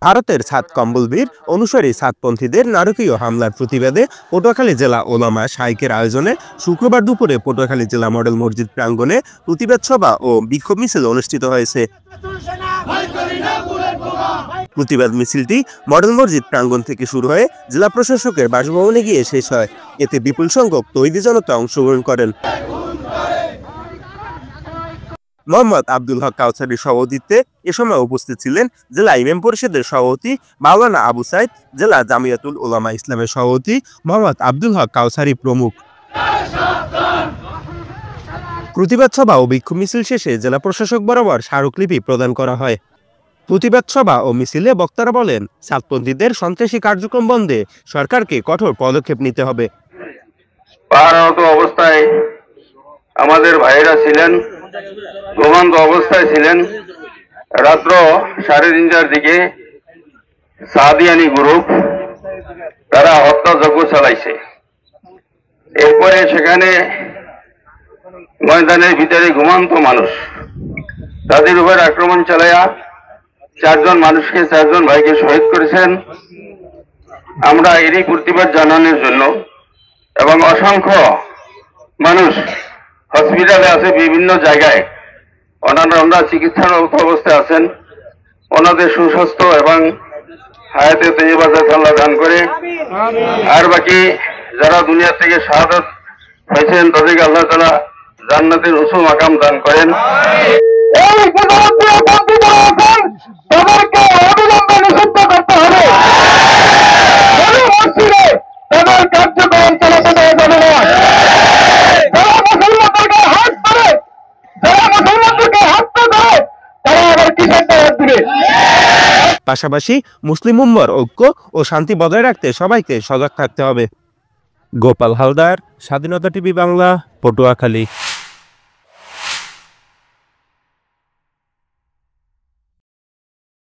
ভারতের ছাদ কম্বলবীর অনুসারী ছাদপন্থীদের নারকীয় হামলার প্রতিবাদে পটুয়াখালী জেলা ওলামা শাইখের আয়োজনে শুক্রবার দুপুরে পটুয়াখালী জেলা মডেল মসজিদ প্রাঙ্গণে প্রতিবাদ সভা ও বিক্ষোভ মিছিল অনুষ্ঠিত হয়েছে। প্রতিবাদ মিছিলটি মডেল মসজিদ প্রাঙ্গণ থেকে শুরু হয়ে জেলা প্রশাসকের বাসভবনে গিয়ে শেষ হয়। এতে বিপুল সংখ্যক তৌহিদি জনতা অংশগ্রহণ করেন। মোহাম্মদ আব্দুল হক কাউসারীর সভাপতিত্বে এ সময় উপস্থিত ছিলেন জেলা ইমাম পরিষদের সভাপতি মাওলানা আবু সাইদ, জেলা জামিয়াতুল উলামা ইসলামের সভাপতি মোহাম্মদ আব্দুল হক কাউসারী প্রমুখ। প্রতিবাদ সভা ও বিক্ষোভ মিছিল শেষে জেলা প্রশাসক বরাবর স্মারকলিপি প্রদান করা হয়। প্রতিবাদ সভা ও মিছিলে বক্তারা বলেন, ছাদপন্থীদের সন্ত্রাসী কার্যক্রম বন্ধে সরকারকে কঠোর পদক্ষেপ নিতে হবে। পাহারারত অবস্থায় আমাদের ভাইয়েরা ছিলেন, ঘুমন্ত অবস্থায় ছিলেন। রাত্র 3:30টার দিকে সাদিয়ানি গ্রুপ তারা হত্যাযজ্ঞ চালাইছে। এরপরে সেখানে ময়দানের ভিতরে ঘুমন্ত মানুষ, তাদের উপর আক্রমণ চালাইয়া 4 জন ভাইকে শহীদ করেছেন। আমরা এরই প্রতিবাদ জানানোর জন্য, এবং অসংখ্য মানুষ হসপিটালে আছে, বিভিন্ন জায়গায় ওনারা চিকিৎসারত অবস্থায় আছেন। ওনাদের সুস্বাস্থ্য এবং হায়াতে তৈয়বা আল্লাহ দান করে, আর বাকি যারা দুনিয়া থেকে শাহাদাত হয়েছেন তাদেরকে আল্লাহ তাআলা জান্নাতের উঁচু মাকাম দান করেন। তাদেরকে অবিলম্বে নিষিদ্ধ করতে হবে। তাদের কার্যক্রম চালাতে দেওয়া যাবে না। যারা মুসলমানদেরকে হাত করে, যারা মুসলমানদেরকে হত্যা করে, তারা আবার কিসের দাওয়াত দিবে? পাশাপাশি মুসলিম উম্মার ঐক্য ও শান্তি বজায় রাখতে সবাইকে সজাগ থাকতে হবে। গোপাল হালদার, স্বাধীনতা টিভি বাংলা, পটুয়াখালী।